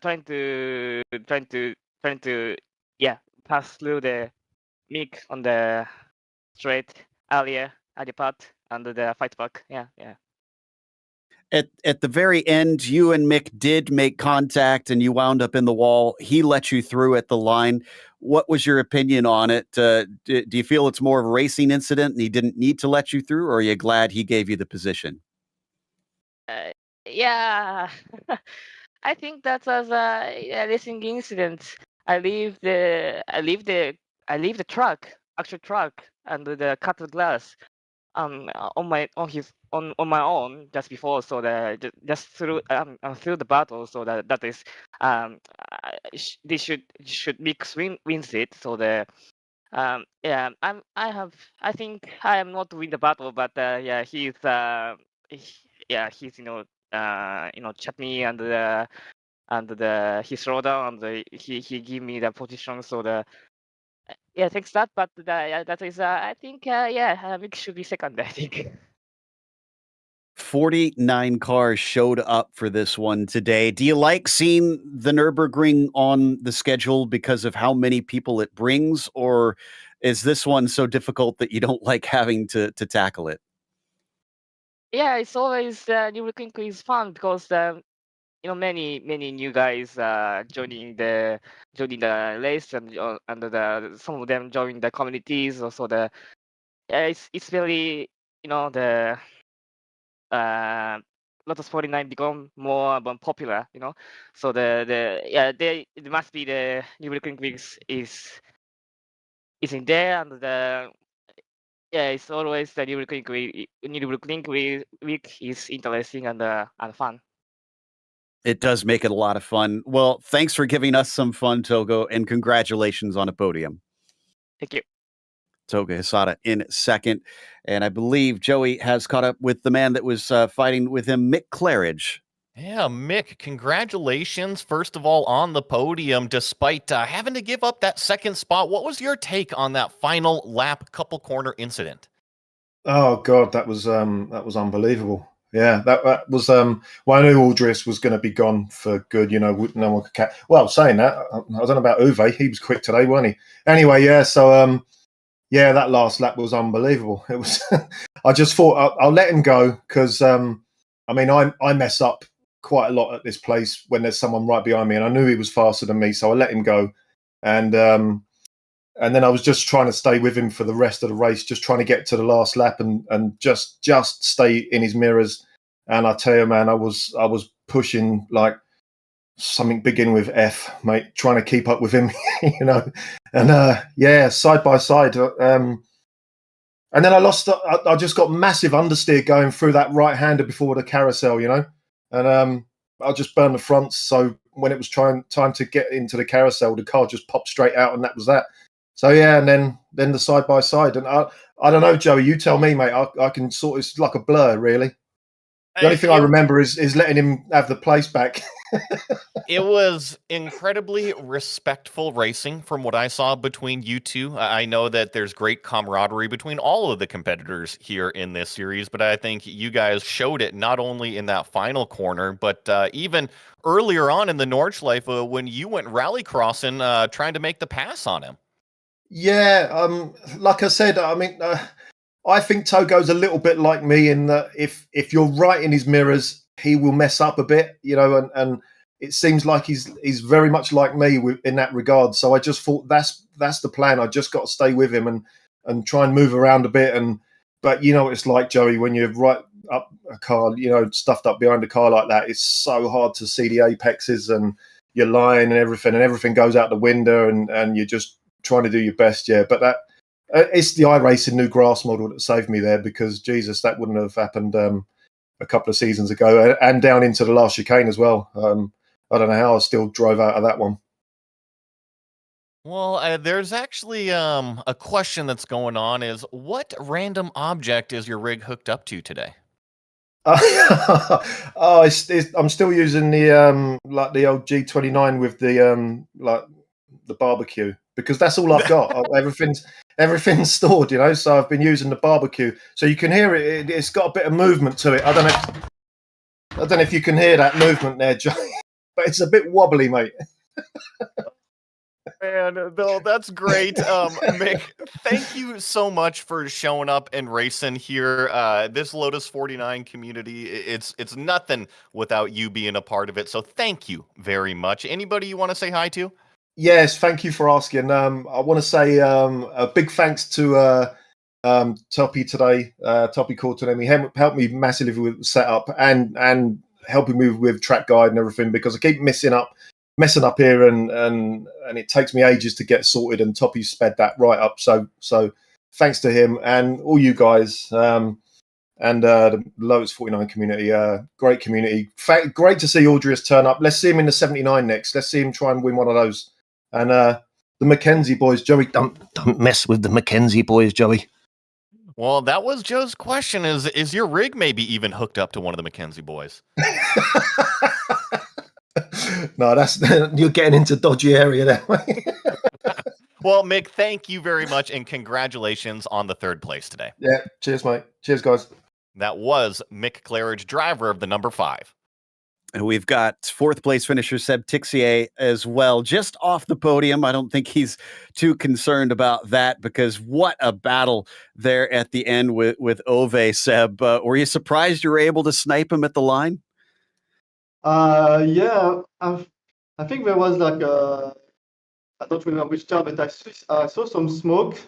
trying to pass through the Mick on the straight earlier part and the fight back. Yeah. At the very end, you and Mick did make contact and you wound up in the wall. He let you through at the line. What was your opinion on it? Do you feel it's more of a racing incident and he didn't need to let you through, or are you glad he gave you the position? Yeah. I think that was a racing incident. I leave the actual truck, and the cut glass on my own just before, so that just through the battle, so that is this should mix wins it. So yeah, I think I am not win the battle, but yeah, he's Chapman and he slowed down and he gave me the position, so yeah, thanks that, but that is I think Mick should be second, I think. 49 cars showed up for this one today. Do you like seeing the Nürburgring on the schedule because of how many people it brings, or is this one so difficult that you don't like having to tackle it? Yeah, it's always Nurburgring is fun because many new guys joining the race, and some of them join the communities. Also, it's very the Lotus 49 become more popular. So it must be the Nurburgring weeks is in there, and it's always the Nurburgring week is interesting and fun. It does make it a lot of fun. Well, thanks for giving us some fun, Togo, and congratulations on a podium. Thank you. Toga Hisada in second. And I believe Joey has caught up with the man that was fighting with him, Mick Claridge. Yeah, Mick, congratulations, first of all, on the podium, despite having to give up that second spot. What was your take on that final lap couple corner incident? Oh God, that was unbelievable. Yeah, that was well, I knew Aldris was going to be gone for good. No one could catch. Well, saying that, I don't know about Uwe. He was quick today, wasn't he? Anyway, yeah. So yeah, that last lap was unbelievable. It was. I just thought I'll let him go because I mean I mess up quite a lot at this place when there's someone right behind me, and I knew he was faster than me, so I let him go, and then I was just trying to stay with him for the rest of the race, just trying to get to the last lap and just stay in his mirrors. And I tell you, man, I was pushing like something beginning with F, mate, trying to keep up with him, And yeah, side by side. And then I just got massive understeer going through that right-hander before the carousel, And I just burned the fronts. So when it was time to get into the carousel, the car just popped straight out, and that was that. So yeah, and then the side by side, and I don't know, Joey. You tell me, mate. I can sort. It's like a blur, really. The only thing I remember is letting him have the place back. It was incredibly respectful racing from what I saw between you two. I know that there's great camaraderie between all of the competitors here in this series, but I think you guys showed it not only in that final corner, but even earlier on in the Nordschleife when you went rally crossing, trying to make the pass on him. Yeah, like I said, I mean, I think Togo's a little bit like me in that if you're right in his mirrors, he will mess up a bit, and it seems like he's very much like me in that regard. So I just thought that's the plan. I just got to stay with him and try and move around a bit. But it's like, Joey, when you're right up a car, stuffed up behind a car like that, it's so hard to see the apexes and you're lying and everything goes out the window and you're just trying to do your best. Yeah, but that it's the iRacing new grass model that saved me there, because Jesus, that wouldn't have happened a couple of seasons ago, and down into the last chicane as well. I don't know how I still drove out of that one. Well, there's actually a question that's going on is what random object is your rig hooked up to today? I'm still using the like the old G29 with the like the barbecue, because that's all I've got. Everything's stored, so I've been using the barbecue, so you can hear it. It's got a bit of movement to it. I don't know if you can hear that movement there, Joe, but it's a bit wobbly, mate. Man, Bill, that's great. Mick, thank you so much for showing up and racing here. This Lotus 49 community, it's nothing without you being a part of it. So thank you very much. Anybody you want to say hi to? Yes, thank you for asking. I want to say a big thanks to Toppy today. Toppy called today. He helped me massively with setup and helping me with track guide and everything, because I keep messing up here and it takes me ages to get sorted, and Toppy sped that right up. So thanks to him and all you guys and the Lotus 49 community. Great community. Great to see Aldris turn up. Let's see him in the 79 next. Let's see him try and win one of those. And the Mackenzie boys, Joey, don't mess with the Mackenzie boys, Joey. Well, that was Joe's question. Is your rig maybe even hooked up to one of the Mackenzie boys? No, that's you're getting into dodgy area there. Well, Mick, thank you very much, and congratulations on the third place today. Yeah, cheers, mate. Cheers, guys. That was Mick Claridge, driver of the number 5. And we've got fourth place finisher Seb Tixier as well, just off the podium. I don't think he's too concerned about that, because what a battle there at the end with Ove, Seb. Were you surprised you were able to snipe him at the line? Yeah, I think there was like I don't remember which term, but I saw some smoke,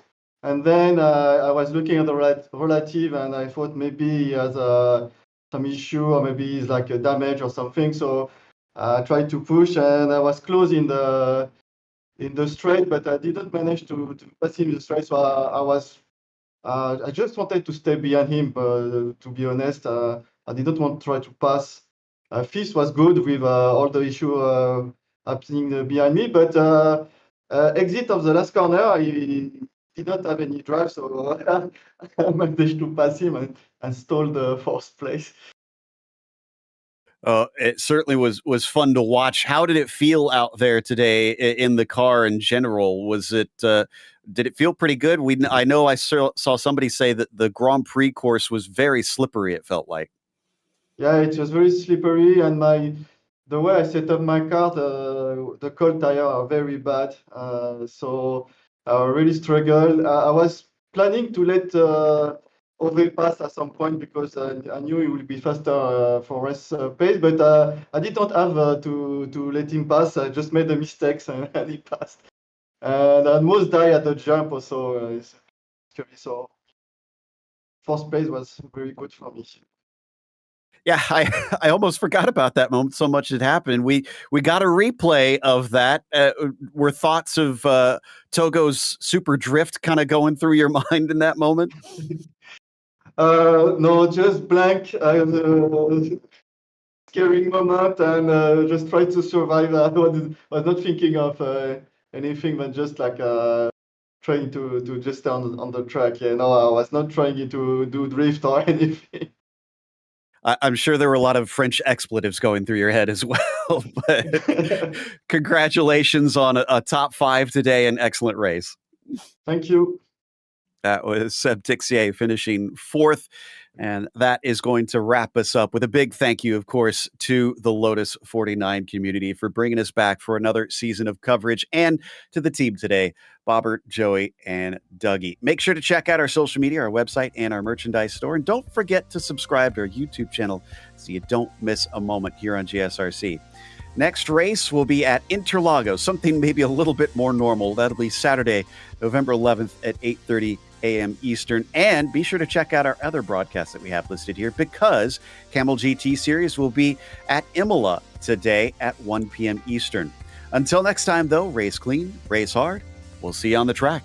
and then I was looking at the relative, and I thought maybe he has some issue, or maybe he's like a damage or something. So I tried to push, and I was close in the straight, but I didn't manage to pass him in the straight. So I just wanted to stay behind him, but to be honest, I didn't want to try to pass. Fifth was good with all the issue happening behind me, but exit of the last corner, he did not have any drive, so I managed to pass him and stole the fourth place. It certainly was fun to watch. How did it feel out there today in the car in general? Was it did it feel pretty good? I know I saw somebody say that the Grand Prix course was very slippery. It felt like. Yeah, it was very slippery, and the way I set up my car, the cold tire are very bad. So I really struggled. I was planning to let Ove pass at some point because I knew he would be faster for race pace, but I did not have to let him pass. I just made the mistakes and he passed. And I almost died at the jump also. So fourth place was very good for me. Yeah, I almost forgot about that moment. So much had happened. We got a replay of that. Were thoughts of Togo's super drift kind of going through your mind in that moment? No, just blank. Scary moment, and just try to survive. I was not thinking of anything, but just like trying to just stay on the track. Yeah, no, I was not trying to do drift or anything. I'm sure there were a lot of French expletives going through your head as well. But congratulations on a top 5 today, and excellent race. Thank you. That was Seb Tixier finishing 4th. And that is going to wrap us up with a big thank you, of course, to the Lotus 49 community for bringing us back for another season of coverage, and to the team today, Bobbert, Joey, and Dougie. Make sure to check out our social media, our website, and our merchandise store. And don't forget to subscribe to our YouTube channel so you don't miss a moment here on GSRC. Next race will be at Interlagos, something maybe a little bit more normal. That'll be Saturday, November 11th at 8:30 a.m. Eastern. And be sure to check out our other broadcasts that we have listed here, because Camel GT Series will be at Imola today at 1 p.m. Eastern. Until next time, though, race clean, race hard. We'll see you on the track.